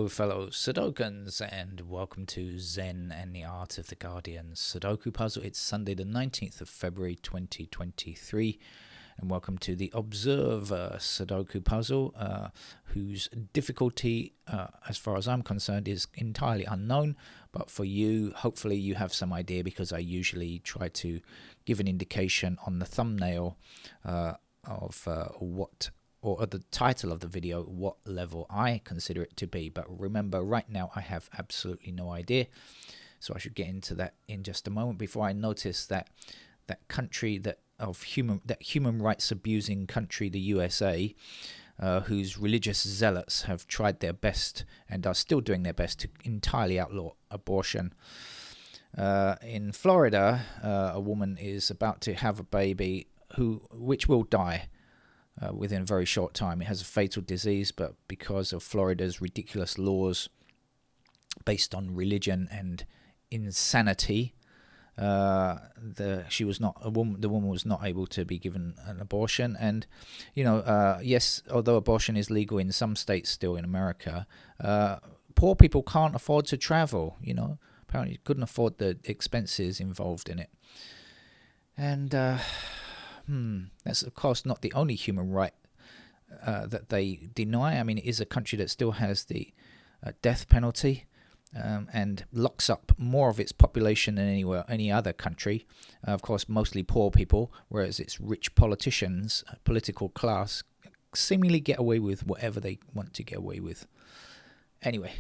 Hello, fellow Sudokans, and welcome to Zen and the Art of the Guardian Sudoku puzzle. It's Sunday, the 19th of February 2023, and welcome to the Observer Sudoku puzzle, whose difficulty, as far as I'm concerned, is entirely unknown. But for you, hopefully, you have some idea because I usually try to give an indication on the thumbnail of what. Or at the title of the video, what level I consider it to be. But remember, right now I have absolutely no idea, so I should get into that in just a moment. Before I notice that country that human rights abusing country, the USA, whose religious zealots have tried their best and are still doing their best to entirely outlaw abortion. In Florida, a woman is about to have a baby which will die within a very short time. It has a fatal disease, but because of Florida's ridiculous laws based on religion and insanity, the woman was not able to be given an abortion. And yes, although abortion is legal in some states still in America, poor people can't afford to travel. Apparently couldn't afford the expenses involved in it. And that's, of course, not the only human right that they deny. I mean, it is a country that still has the death penalty and locks up more of its population than any other country. Of course, mostly poor people, whereas its rich politicians, political class, seemingly get away with whatever they want to get away with. Anyway,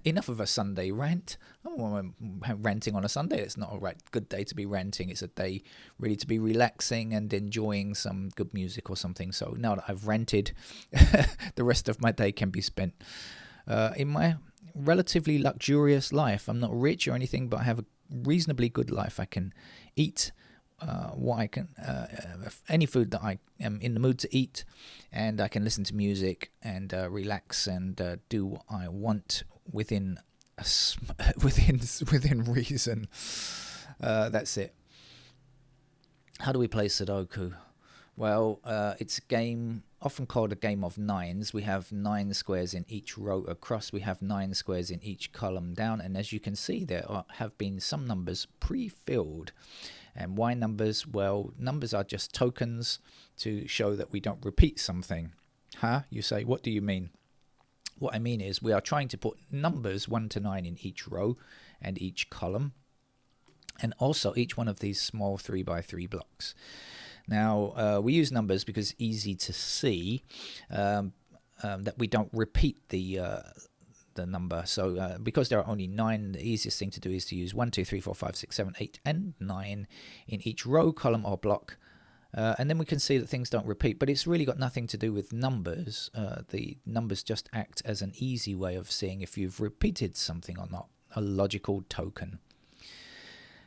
enough of a Sunday rant. I'm ranting on a Sunday. It's not a good day to be ranting. It's a day really to be relaxing and enjoying some good music or something. So now that I've ranted, the rest of my day can be spent in my relatively luxurious life. I'm not rich or anything, but I have a reasonably good life. I can eat any food that I am in the mood to eat, and I can listen to music and relax and do what I want within reason. That's it. How do we play Sudoku? Well, it's a game often called a game of nines. We have 9 squares in each row across. We have 9 squares in each column down, and as you can see, there have been some numbers pre-filled. And why numbers? Well, numbers are just tokens to show that we don't repeat something. You say, what do you mean? What I mean is we are trying to put numbers 1 to 9 in each row and each column, and also each one of these small 3x3 blocks. Now, we use numbers because it's easy to see that we don't repeat the number. So because there are only 9, the easiest thing to do is to use 1, 2, 3, 4, 5, 6, 7, 8, and 9 in each row, column, or block. And then we can see that things don't repeat, but it's really got nothing to do with numbers. The numbers just act as an easy way of seeing if you've repeated something or not, a logical token.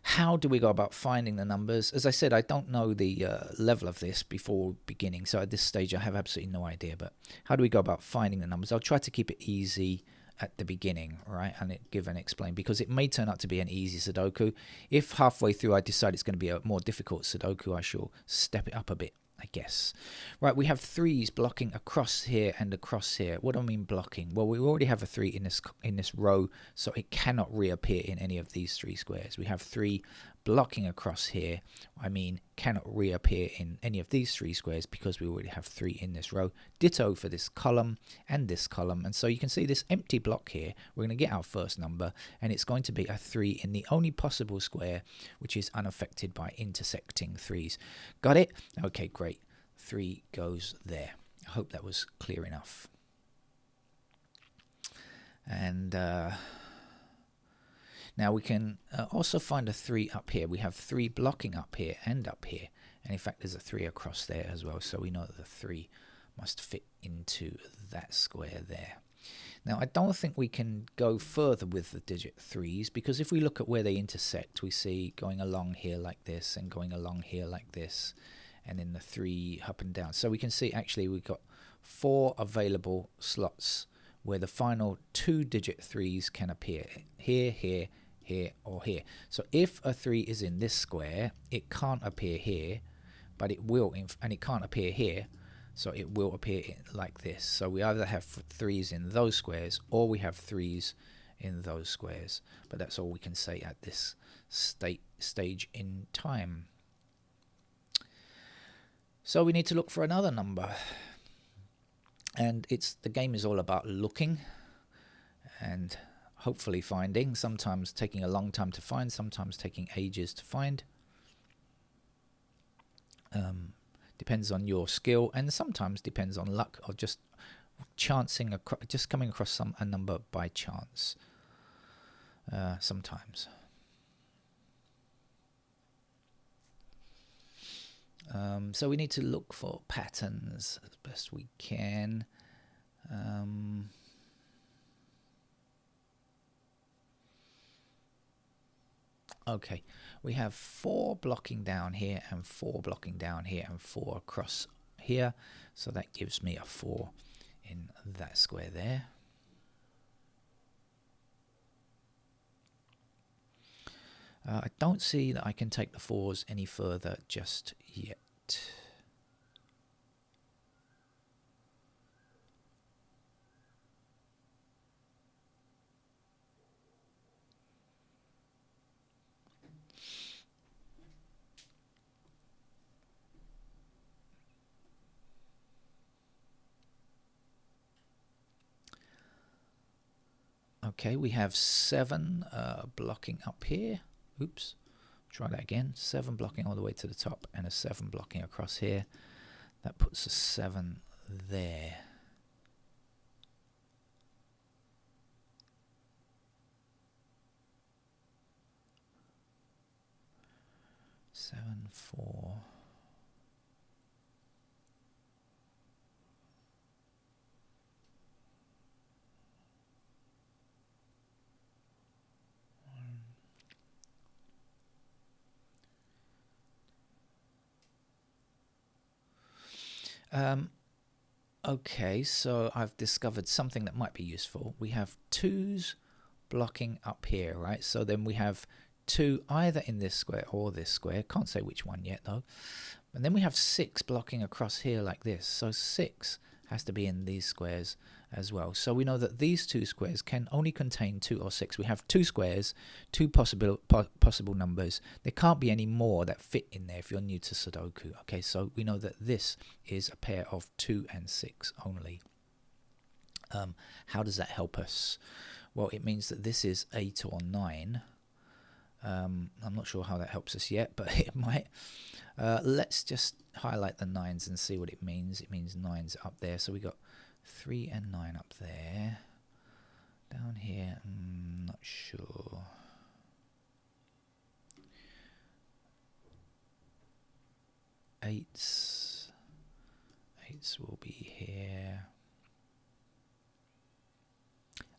How do we go about finding the numbers? As I said, I don't know the level of this before beginning, so at this stage I have absolutely no idea. But how do we go about finding the numbers? I'll try to keep it easy at the beginning, right, and give and explain, because it may turn out to be an easy Sudoku. If halfway through I decide it's going to be a more difficult Sudoku, I shall step it up a bit, I guess. Right, we have 3s blocking across here and across here. What do I mean blocking? Well, we already have a 3 in this row, so it cannot reappear in any of these 3 squares. We have 3 blocking across here. I mean cannot reappear in any of these 3 squares because we already have 3 in this row. Ditto for this column and this column. And so you can see this empty block here. We're going to get our first number, and it's going to be a 3 in the only possible square, which is unaffected by intersecting 3s. Got it? Okay, great. 3 goes there. I hope that was clear enough. And now we can also find a 3 up here. We have 3 blocking up here and up here. And in fact, there's a 3 across there as well. So we know that the 3 must fit into that square there. Now, I don't think we can go further with the digit 3s, because if we look at where they intersect, we see going along here like this and going along here like this, and then the 3 up and down. So we can see actually we've got 4 available slots where the final 2-digit 3s can appear. Here, here, here, or here. So if a 3 is in this square, it can't appear here, but it will, and it can't appear here. So it will appear like this. So we either have 3s in those squares or we have 3s in those squares. But that's all we can say at this stage in time. So we need to look for another number. And the game is all about looking and hopefully finding, sometimes taking a long time to find, sometimes taking ages to find. Depends on your skill, and sometimes depends on luck, or just chancing, just coming across a number by chance. Sometimes. So we need to look for patterns as best we can. Okay, we have 4 blocking down here and 4 blocking down here and 4 across here. So that gives me a 4 in that square there. I don't see that I can take the 4s any further just yet. Okay, we have 7 blocking up here. Oops, try that again. 7 blocking all the way to the top and a 7 blocking across here. That puts a 7 there. Seven, 4. Okay, so I've discovered something that might be useful. We have 2s blocking up here, right? So then we have 2 either in this square or this square. Can't say which one yet though. And then we have 6 blocking across here like this. So 6 has to be in these squares as well. So we know that these 2 squares can only contain 2 or 6. We have 2 squares, 2 possible numbers. There can't be any more that fit in there if you're new to Sudoku. Okay, so we know that this is a pair of 2 and 6 only. How does that help us? Well, it means that this is 8 or 9. I'm not sure how that helps us yet, but it might. Let's just highlight the 9s and see what it means. It means 9's up there. So we got 3 and 9 up there. Down here, I'm not sure. 8's will be here.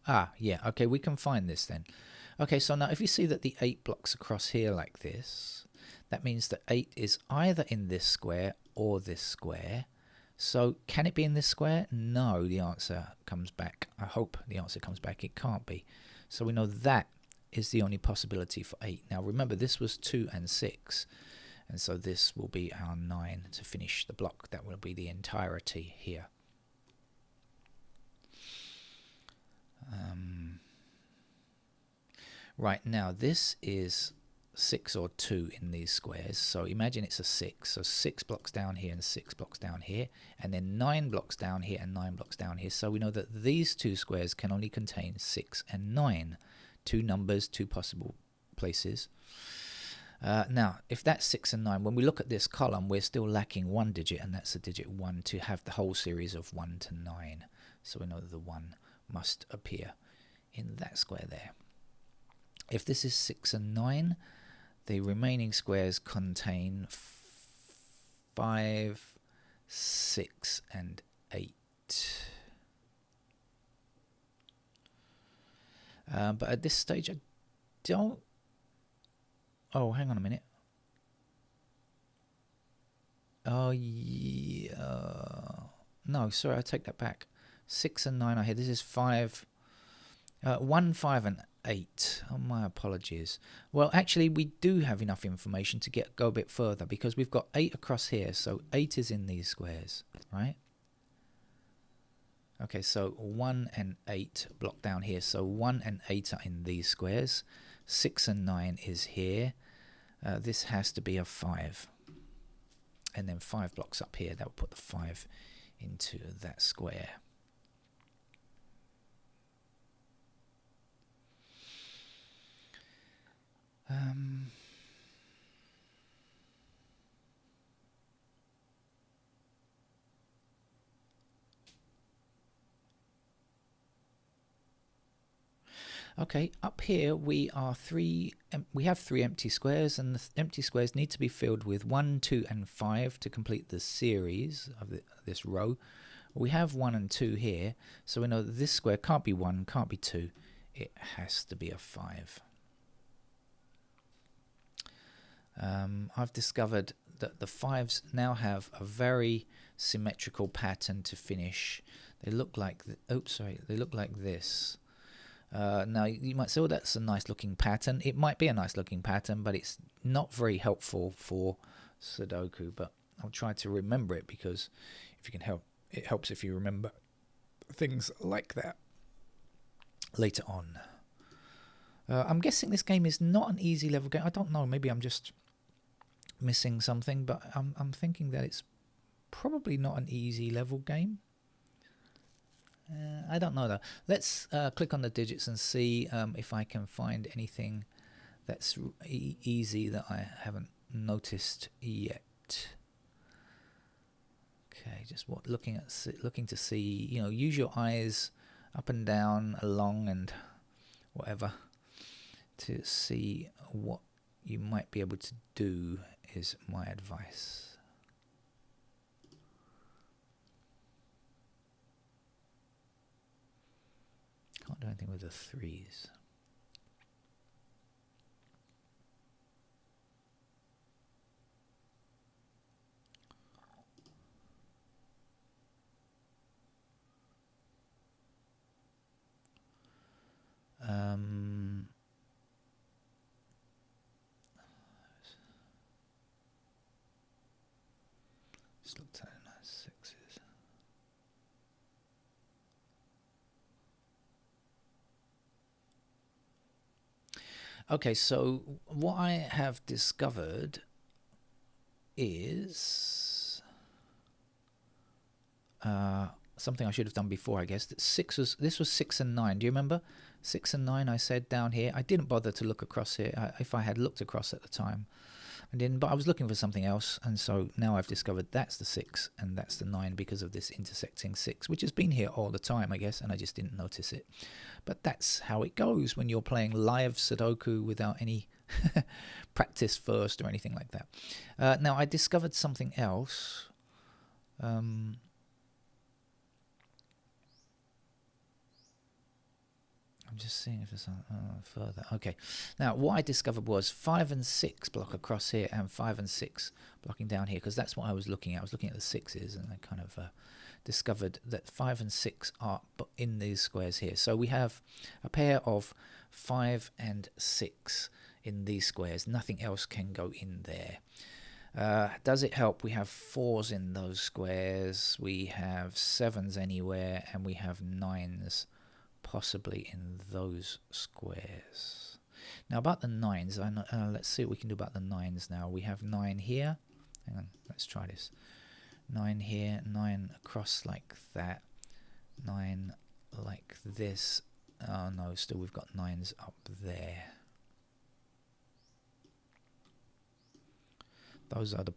Ah, yeah, okay, we can find this then. Okay, so now if you see that the 8 blocks across here like this, that means that 8 is either in this square or this square. So can it be in this square? No, the answer comes back. I hope the answer comes back. It can't be. So we know that is the only possibility for 8. Now remember, this was 2 and 6. And so this will be our 9 to finish the block. That will be the entirety here. Right, now this is 6 or 2 in these squares. So imagine it's a 6. So 6 blocks down here and 6 blocks down here. And then 9 blocks down here and 9 blocks down here. So we know that these 2 squares can only contain 6 and 9. 2 numbers, 2 possible places. Now, if that's 6 and 9, when we look at this column, we're still lacking 1 digit, and that's the digit 1 to have the whole series of 1 to 9. So we know that the 1 must appear in that square there. If this is 6 and 9, the remaining squares contain 5, 6, and 8. But at this stage, I don't... Oh, hang on a minute. Oh, yeah. No, sorry, I take that back. 6 and 9 are here. This is 5... 1, 5, and 8. Oh, my apologies. Well, actually, we do have enough information to go a bit further, because we've got 8 across here. So 8 is in these squares, right? Okay, so 1 and 8 block down here. So 1 and 8 are in these squares. 6 and 9 is here. This has to be a 5. And then 5 blocks up here. That will put the 5 into that square. Okay, up here we have 3 empty squares, and the empty squares need to be filled with 1, 2, and 5 to complete the series of this row. We have 1 and 2 here, so we know that this square can't be 1, can't be 2. It has to be a 5. I've discovered that the 5s now have a very symmetrical pattern to finish. They look like they look like this. Now you might say, well, that's a nice looking pattern. It might be a nice looking pattern, but it's not very helpful for Sudoku. But I'll try to remember it, because if you can help, it helps if you remember things like that later on. I'm guessing this game is not an easy level game. I don't know, maybe I'm just missing something, but I'm thinking that it's probably not an easy level game. I don't know though. Let's click on the digits and see if I can find anything that's easy that I haven't noticed yet. Okay, just looking to see, use your eyes up and down, along and whatever to see what you might be able to do is my advice. Can't do anything with the 3s. Just looked at nice 6s. Okay, so what I have discovered is something I should have done before, I guess. That this was 6 and 9. Do you remember? 6 and 9 I said down here. I didn't bother to look across here. If I had looked across at the time, I didn't, but I was looking for something else, and so now I've discovered that's the 6 and that's the 9 because of this intersecting 6, which has been here all the time, I guess, and I just didn't notice it. But that's how it goes when you're playing live Sudoku without any practice first or anything like that. Now, I discovered something else. I'm just seeing if there's further. Okay. Now, what I discovered was 5 and 6 block across here and 5 and 6 blocking down here, because that's what I was looking at. I was looking at the 6s, and I kind of discovered that 5 and 6 are in these squares here. So we have a pair of 5 and 6 in these squares. Nothing else can go in there. Does it help? We have 4s in those squares. We have 7s anywhere, and we have 9s possibly in those squares. Now about the 9s, let's see what we can do about the 9s now. We have 9 here. Hang on, let's try this. 9 here, 9 across like that, 9 like this. Oh no, still we've got 9s up there. Those are the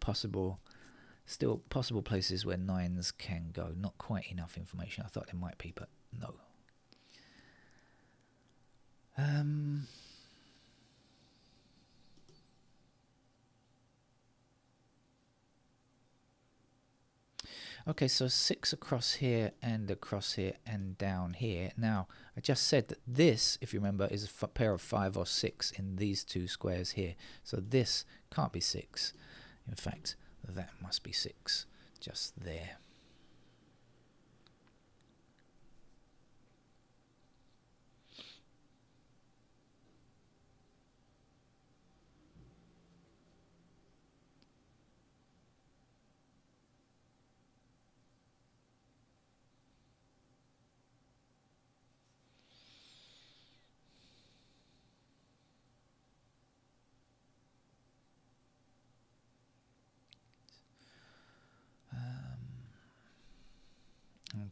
still possible places where 9s can go. Not quite enough information. I thought there might be, but no. Okay, so 6 across here and down here. Now, I just said that this, if you remember, is a pair of 5 or 6 in these two squares here. So this can't be 6. In fact, that must be 6 just there.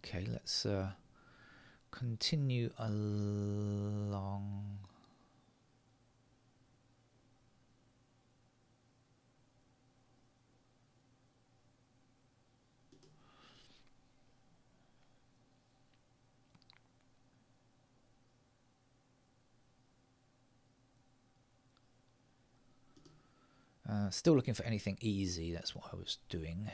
Okay, let's continue along. Still looking for anything easy. That's what I was doing.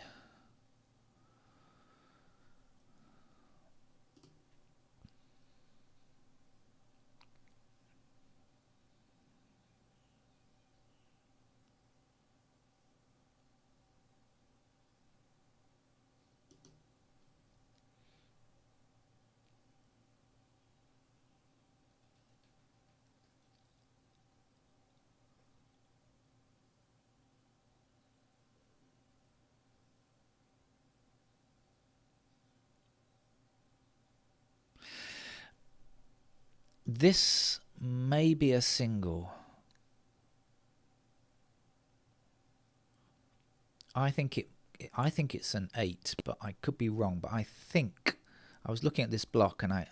This may be a single. I think it's an 8, but I could be wrong. But I think I was looking at this block, and I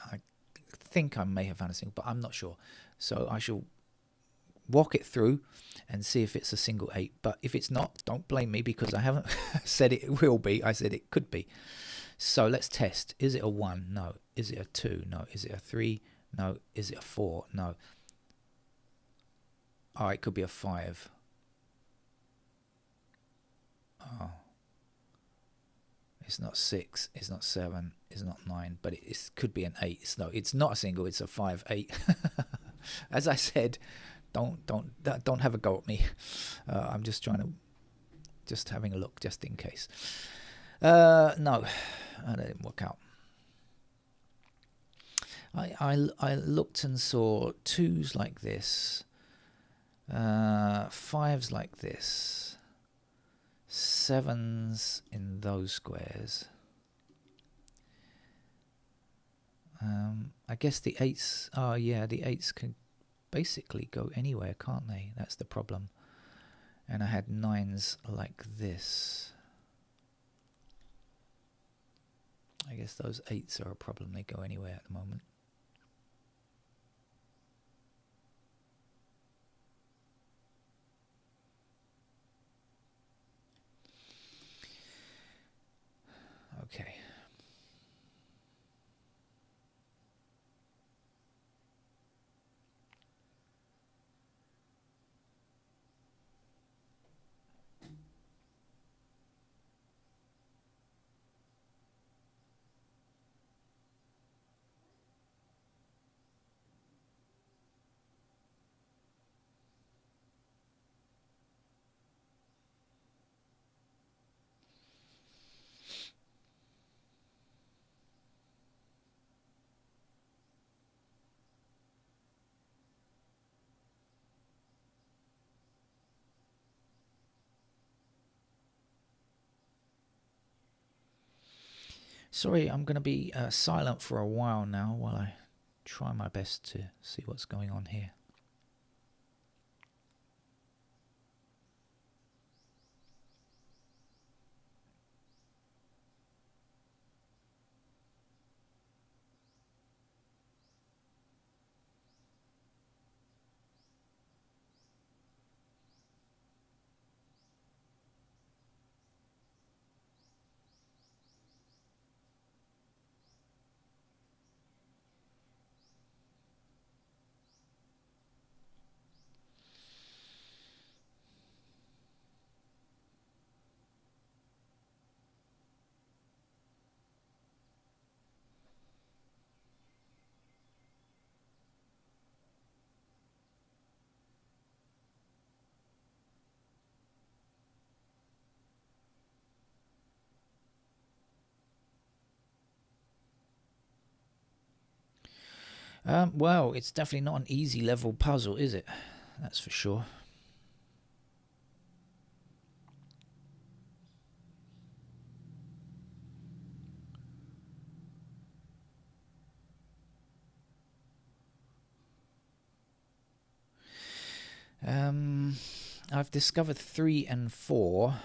think I may have found a single, but I'm not sure. So I shall walk it through and see if it's a single 8. But if it's not, don't blame me, because I haven't said it will be. I said it could be. So let's test. Is it a 1? No. Is it a 2? No. Is it a 3? No. Is it a 4? No. Oh, it could be a 5. Oh. It's not 6. It's not 7. It's not 9. But it could be an 8. It's not a single. It's a 5, 8. As I said, don't have a go at me. I'm just having a look just in case. No, that didn't work out. I looked and saw 2s like this, 5s like this, 7s in those squares. I guess the 8s. Oh yeah, the 8s can basically go anywhere, can't they? That's the problem. And I had 9s like this. I guess those 8s are a problem. They go anywhere at the moment. Okay. Sorry, I'm going to be silent for a while now while I try my best to see what's going on here. Well, it's definitely not an easy level puzzle, is it? That's for sure. I've discovered 3 and 4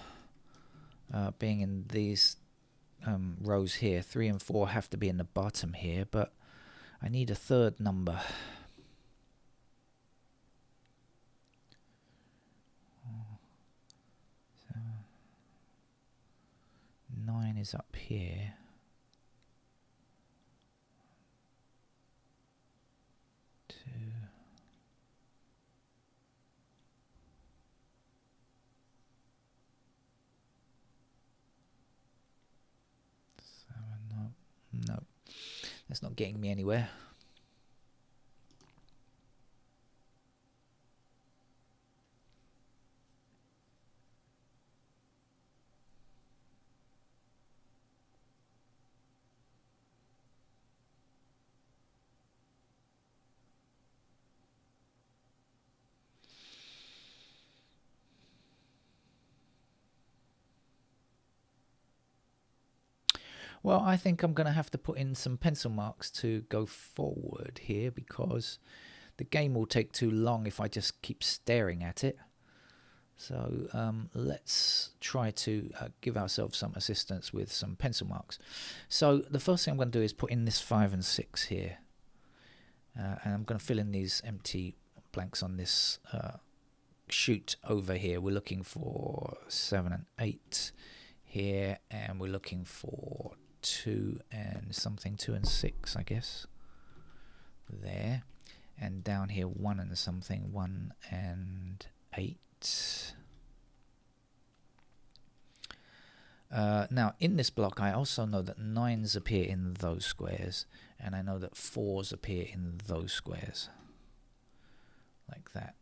being in these rows here. 3 and 4 have to be in the bottom here, but I need a third number. So 9 is up here. 2. 7. No, that's not getting me anywhere. Well, I think I'm going to have to put in some pencil marks to go forward here, because the game will take too long if I just keep staring at it. So let's try to give ourselves some assistance with some pencil marks. So the first thing I'm going to do is put in this 5 and 6 here. And I'm going to fill in these empty blanks on this sheet over here. We're looking for 7 and 8 here, and we're looking for 2 and something, 2 and 6, I guess. There. And down here, 1 and something, 1 and 8. Now, in this block, I also know that 9s appear in those squares, and I know that 4s appear in those squares. Like that.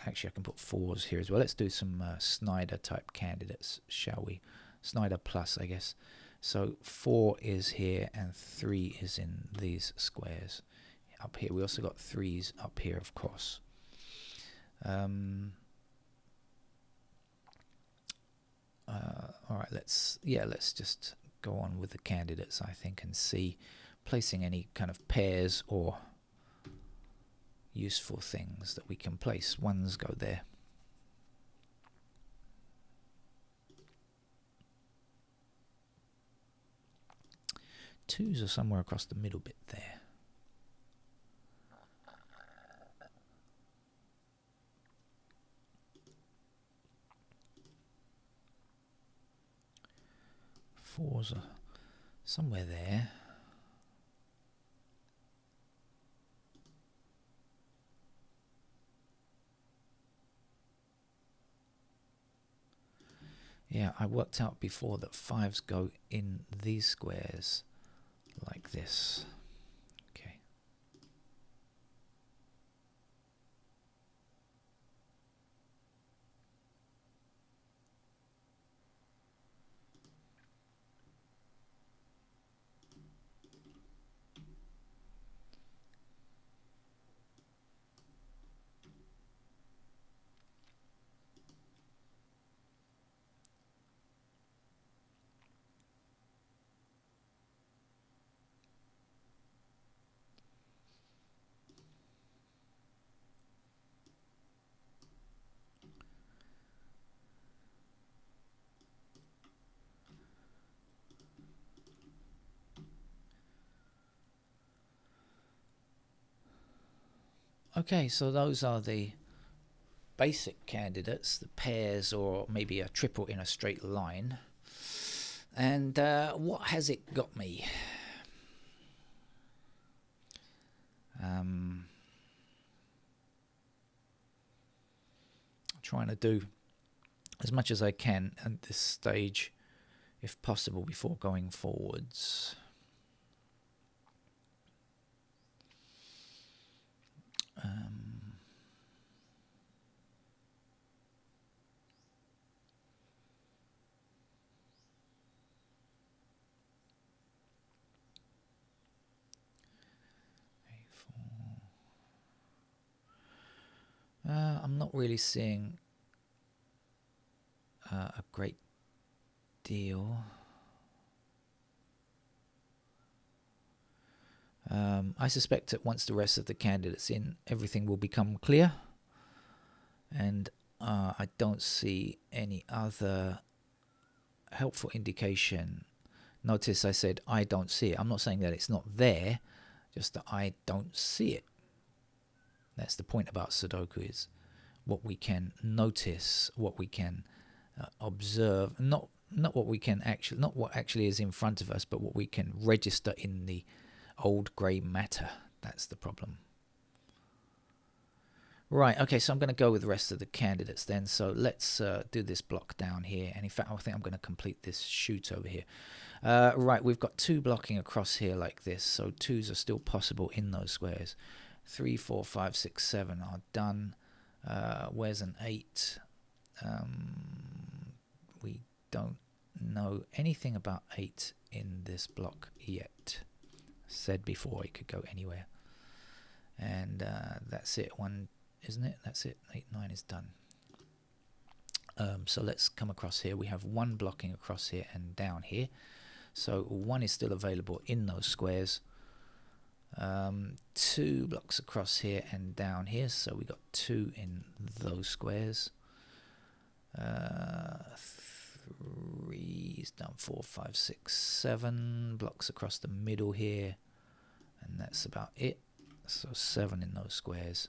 Actually, I can put 4s here as well. Let's do some Snyder type candidates, shall we? Snyder plus, I guess. So 4 is here, and 3 is in these squares. Up here, we also got 3s up here, of course. All right, let's just go on with the candidates, I think, and see placing any kind of pairs or useful things that we can place. 1s go there. 2s are somewhere across the middle bit there. Fours are somewhere there. Yeah, I worked out before that 5s go in these squares like this. Okay. Okay, so those are the basic candidates, the pairs or maybe a triple in a straight line. And what has it got me? Trying to do as much as I can at this stage, if possible, before going forwards. I'm not really seeing a great deal. I suspect that once the rest of the candidates in, everything will become clear, and I don't see any other helpful indication Notice I said I don't see it. I'm not saying that it's not there, just that I don't see it. That's the point about Sudoku, is what we can notice, what we can observe, not what we can actually, not what actually is in front of us, but what we can register in the old grey matter. That's the problem. Right, okay, so I'm going to go with the rest of the candidates then. So let's do this block down here. And in fact, I think I'm going to complete this shoot over here. Right, we've got 2 blocking across here like this. So 2s are still possible in those squares. 3, 4, 5, 6, 7 are done. Where's an 8? We don't know anything about 8 in this block yet. Said before, it could go anywhere. And that's it. 1, isn't it? That's it. 8, 9 is done. So let's come across here. We have 1 blocking across here and down here. So 1 is still available in those squares. 2 blocks across here and down here. So we got 2 in those squares. 3 is done. 4, 5, 6, 7 blocks across the middle here. And that's about it. So 7 in those squares.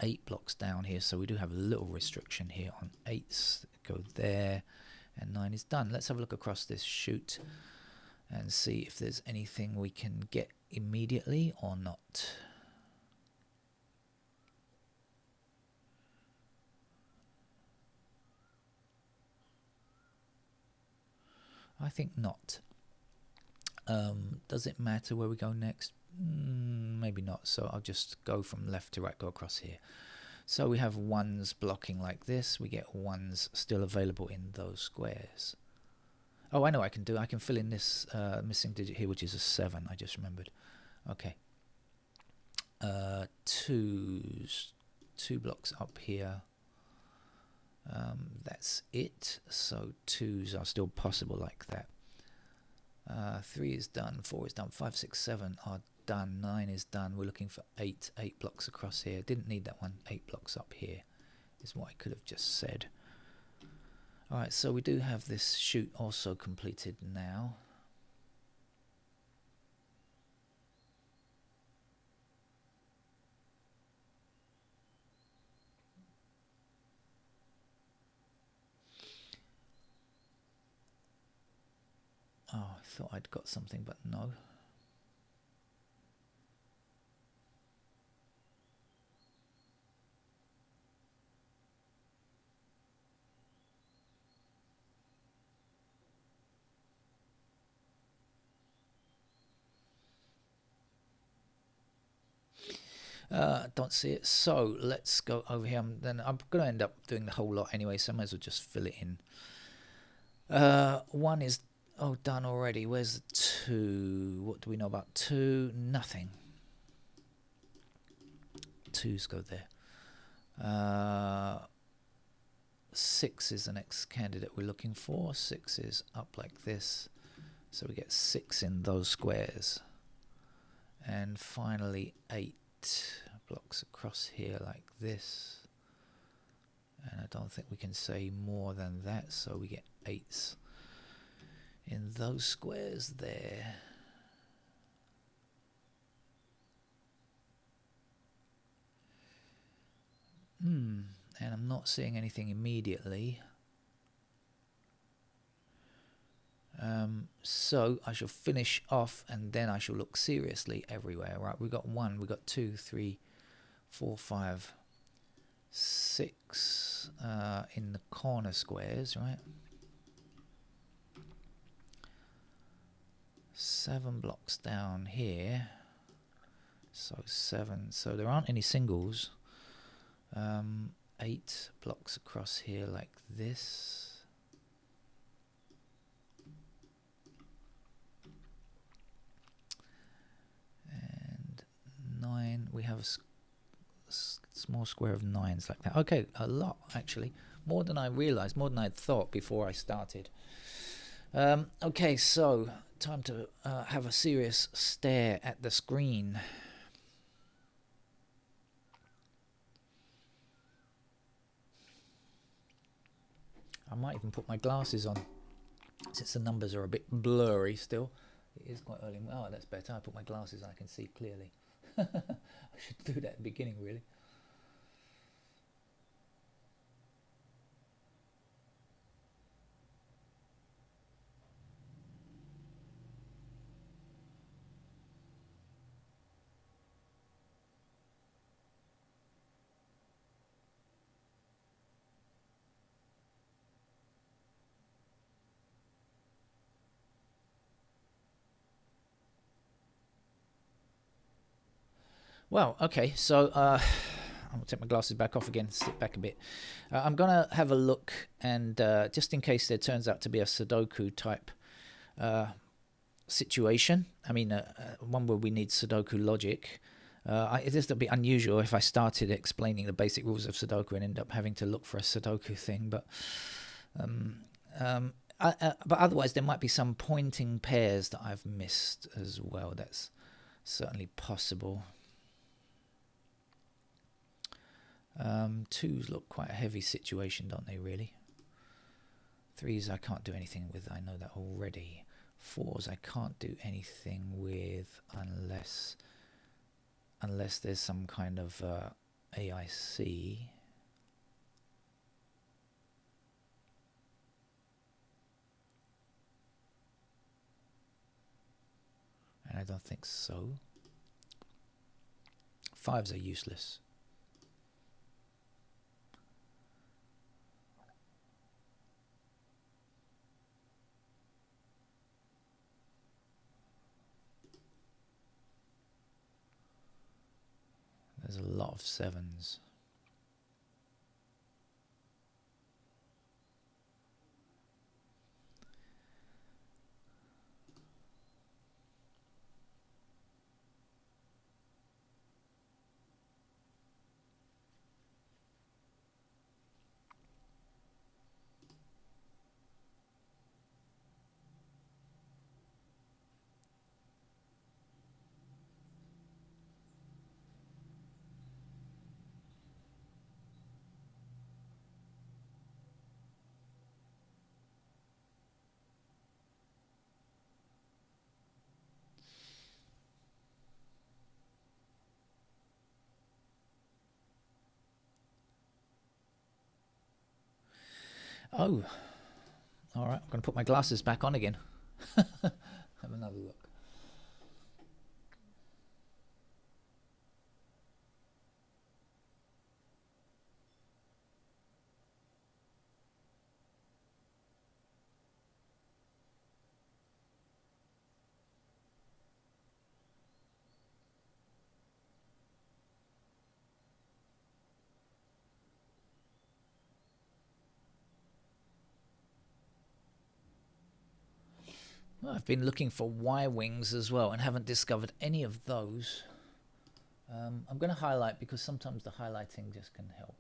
8 blocks down here, so we do have a little restriction here on 8s. Go there, and 9 is done. Let's have a look across this shoot and see if there's anything we can get immediately or not. I think not. Does it matter where we go next? Maybe not, so I'll just go from left to right, go across here. So we have 1s blocking like this. We get 1s still available in those squares. Oh, I know what I can do. I can fill in this missing digit here, which is a 7. I just remembered. Okay. 2s, 2 blocks up here. That's it. So 2s are still possible like that. 3 is done, 4 is done, 5, 6, 7 are done, 9 is done. We're looking for 8 blocks across here. Didn't need that one. 8 blocks up here is what I could have just said. Alright, so we do have this shoot also completed now. Oh, I thought I'd got something, but no. Don't see it. So let's go over here. Then I'm going to end up doing the whole lot anyway, so I might as well just fill it in. 1 is done already. Where's the 2? What do we know about 2? Nothing. 2's go there. 6 is the next candidate we're looking for. 6 is up like this. So we get 6 in those squares. And finally 8 blocks across here like this. And I don't think we can say more than that, so we get 8s in those squares there. And I'm not seeing anything immediately. So I shall finish off and then I shall look seriously everywhere. Right, we got 1, we got 2, 3, 4, 5, 6 in the corner squares, right? 7 blocks down here. So 7. So there aren't any singles. 8 blocks across here like this. And 9. We have a small square of 9s like that. Okay, a lot actually. More than I realized, more than I thought before I started. Okay, so time to have a serious stare at the screen. I might even put my glasses on. since the numbers are a bit blurry still. It is quite early. Oh, that's better. I put my glasses on, I can see clearly. I should do that at the beginning, really. Well, okay, so I'll take my glasses back off again, sit back a bit. I'm going to have a look, and just in case there turns out to be a Sudoku type situation, I mean, one where we need Sudoku logic. It is a bit unusual if I started explaining the basic rules of Sudoku and end up having to look for a Sudoku thing, but otherwise there might be some pointing pairs that I've missed as well. That's certainly possible. Twos look quite a heavy situation, don't they, really? Threes I can't do anything with, I know that already. Fours I can't do anything with unless there's some kind of AIC. And I don't think so. Fives are useless. There's a lot of sevens. Oh, all right. I'm going to put my glasses back on again. Have another look. Well, I've been looking for Y-wings as well and haven't discovered any of those. I'm going to highlight because sometimes the highlighting just can help.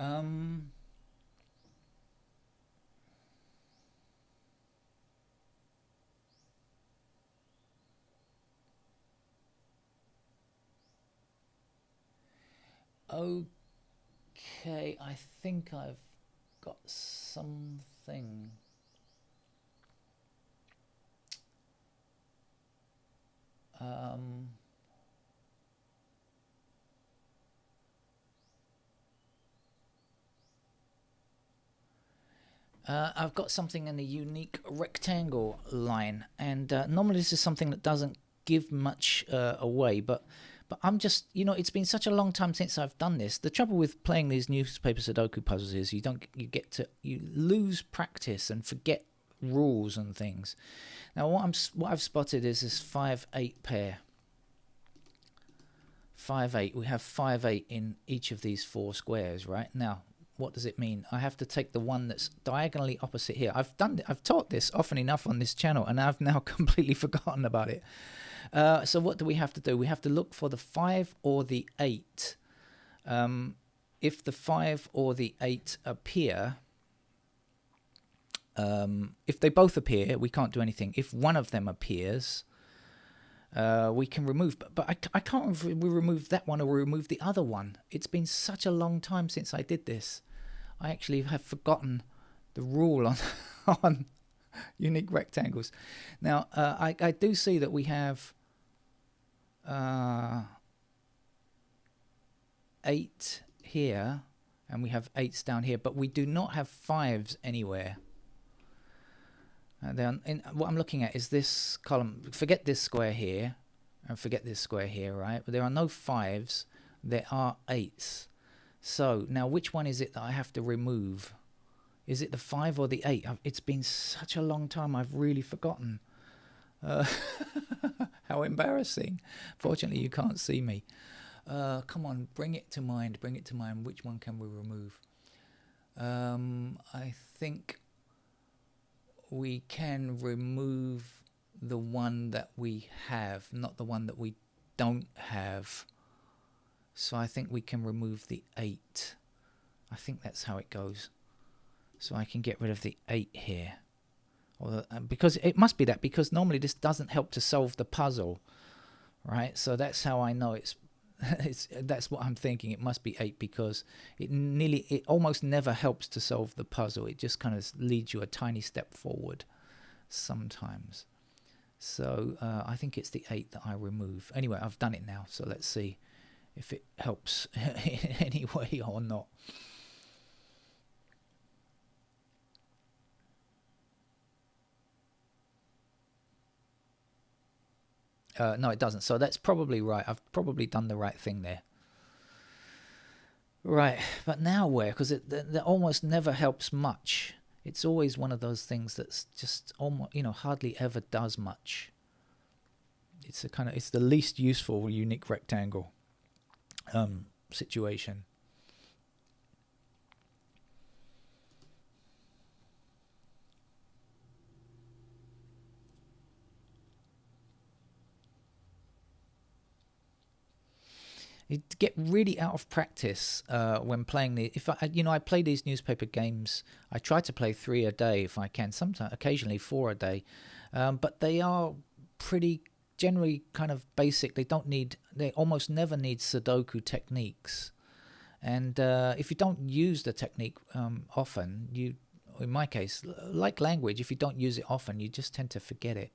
Um, okay, I think I've got something. Um, I've got something in the unique rectangle line, and normally this is something that doesn't give much away, but I'm just, it's been such a long time since I've done this. The trouble with playing these newspaper Sudoku puzzles is you lose practice and forget rules and things. Now what I've spotted is this 5-8 pair. 5-8. We have 5-8 in each of these 4 squares, right? Now, what does it mean? I have to take the one that's diagonally opposite here. I've taught this often enough on this channel, and I've now completely forgotten about it. So what do we have to do? We have to look for the 5 or the 8. If the 5 or the 8 appear, if they both appear, we can't do anything. If one of them appears, we can remove, but I can't remember if we remove that one or we remove the other one. It's been such a long time since I did this. I actually have forgotten the rule on on unique rectangles. Now, I do see that we have 8 here, and we have 8s down here, but we do not have 5s anywhere. What I'm looking at is this column. Forget this square here, and forget this square here, right? But there are no 5s. There are 8s. So now, which one is it that I have to remove? Is it the 5 or the 8? It's been such a long time. I've really forgotten. How embarrassing! Fortunately, you can't see me. Come on, bring it to mind. Bring it to mind. Which one can we remove? I think we can remove the one that we have, not the one that we don't have. So I think we can remove the 8. I think that's how it goes. So I can get rid of the 8 here. Because it must be that, because normally this doesn't help to solve the puzzle, right? So that's how I know that's what I'm thinking. It must be 8, because it almost never helps to solve the puzzle. It just kind of leads you a tiny step forward sometimes. So I think it's the 8 that I remove. Anyway, I've done it now, so let's see if it helps in any way or not. No, it doesn't. So that's probably right. I've probably done the right thing there. Right, but now where? Because that almost never helps much. It's always one of those things that's just almost, hardly ever does much. It's it's the least useful unique rectangle situation. You get really out of practice when playing the. If I play these newspaper games, I try to play 3 a day if I can. Sometimes, occasionally 4 a day, but they are pretty generally kind of basic. They almost never need Sudoku techniques, and if you don't use the technique often, in my case, like language, if you don't use it often, you just tend to forget it.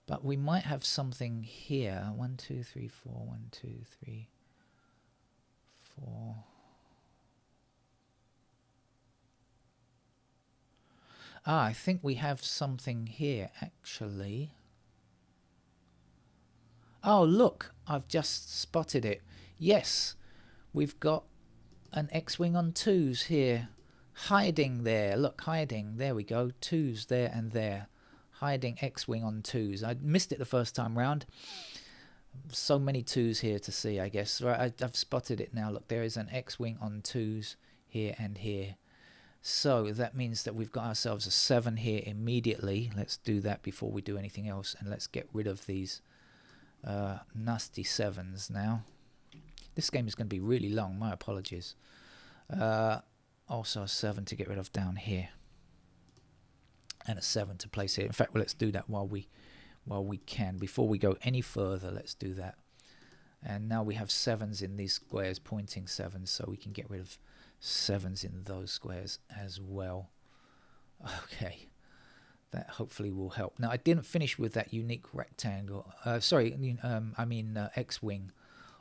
But we might have something here. 1, 2, 3, 4. 1, 2, 3, 4. I think we have something here, actually. Oh, look, I've just spotted it. Yes, we've got an X-wing on 2s here. Hiding there. Look, hiding. There we go. 2s there and there. Hiding X-wing on 2s. I missed it the first time round. So many 2s here to see, I guess. Right, I've spotted it now. Look, there is an X-wing on 2s here and here. So that means that we've got ourselves a 7 here immediately. Let's do that before we do anything else, and let's get rid of these nasty 7s now. This game is going to be really long, my apologies. Also a 7 to get rid of down here. And a 7 to place here. In fact, well, let's do that while we can. Before we go any further, let's do that. And now we have 7s in these squares, pointing 7s, so we can get rid of 7s in those squares as well. Okay, that hopefully will help. Now, I didn't finish with that unique rectangle. X-wing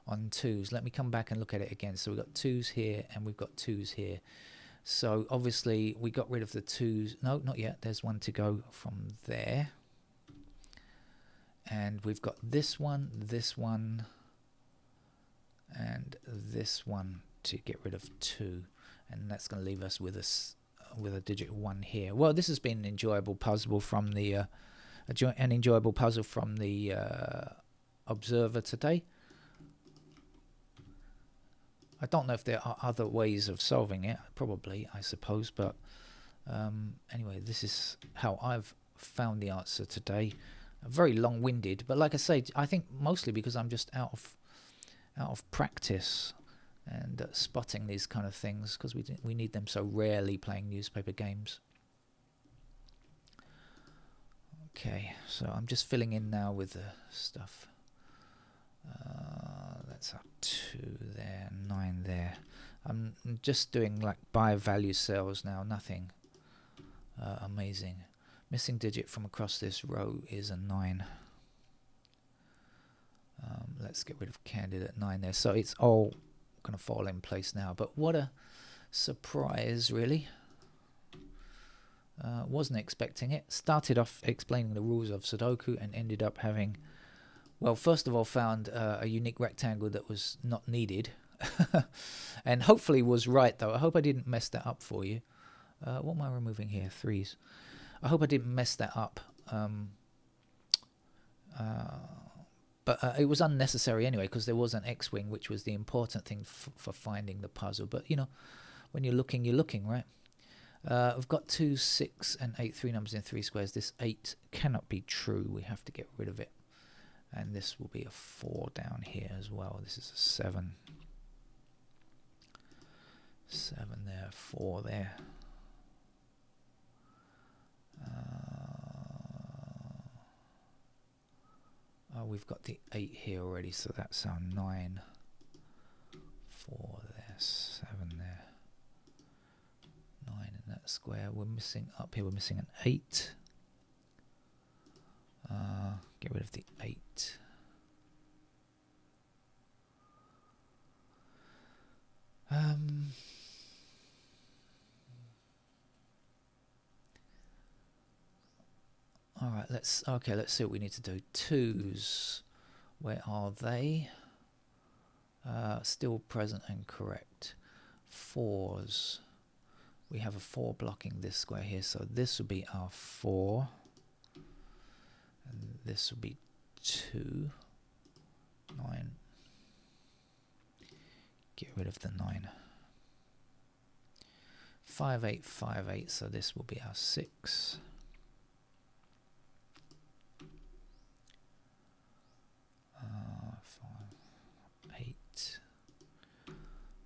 on 2s. Let me come back and look at it again. So we've got 2s here and we've got 2s here. So obviously we got rid of the 2s. No, not yet. There's one to go from there. And we've got this one, and this one to get rid of 2. And that's going to leave us with a digit 1 here. Well, this has been an enjoyable puzzle from the Observer today. I don't know if there are other ways of solving it. Probably, I suppose. But anyway, this is how I've found the answer today. Very long-winded, but like I say, I think mostly because I'm just out of practice and spotting these kind of things, because we need them so rarely playing newspaper games. Okay, so I'm just filling in now with the stuff. That's up 2 there, 9 there. I'm just doing like by value cells now, nothing amazing. Missing digit from across this row is a 9. Let's get rid of candidate 9 there. So it's all going to fall in place now. But what a surprise, really. Wasn't expecting it. Started off explaining the rules of Sudoku and ended up having, well, first of all, found a unique rectangle that was not needed. And hopefully was right, though. I hope I didn't mess that up for you. What am I removing here? 3s. I hope I didn't mess that up. But it was unnecessary anyway, because there was an X-wing, which was the important thing for finding the puzzle. But, you know, when you're looking, right? We've got 2, 6, and 8, 3 numbers in 3 squares. This 8 cannot be true. We have to get rid of it. And this will be a 4 down here as well. This is a 7. 7 there, 4 there. Oh, we've got the 8 here already, so that's our 9. 4 there, 7 there. 9 in that square. We're missing, up here we're missing an 8. Get rid of the 8. All right, let's see what we need to do. 2s, where are they? Still present and correct. 4s, we have a 4 blocking this square here, so this will be our 4, and this will be 2. 9. Get rid of the 9. 5, 8, 5, 8, so this will be our 6. 5, 8,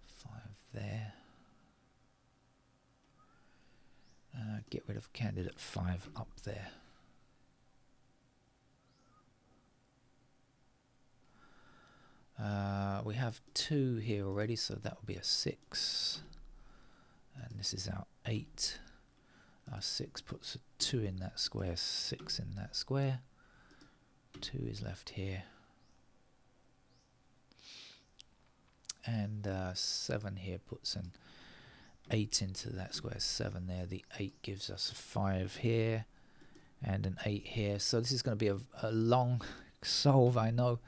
5 there. Get rid of candidate 5 up there. We have 2 here already, so that will be a 6. And this is our 8. Our 6 puts a 2 in that square, 6 in that square. 2 is left here. And 7 here puts an 8 into that square, 7 there. The 8 gives us a 5 here and an 8 here. So this is going to be a long solve, I know.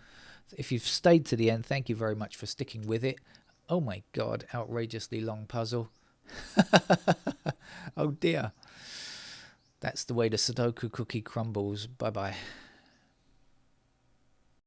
If you've stayed to the end, thank you very much for sticking with it. Oh my God, outrageously long puzzle. Oh dear. That's the way the Sudoku cookie crumbles. Bye-bye.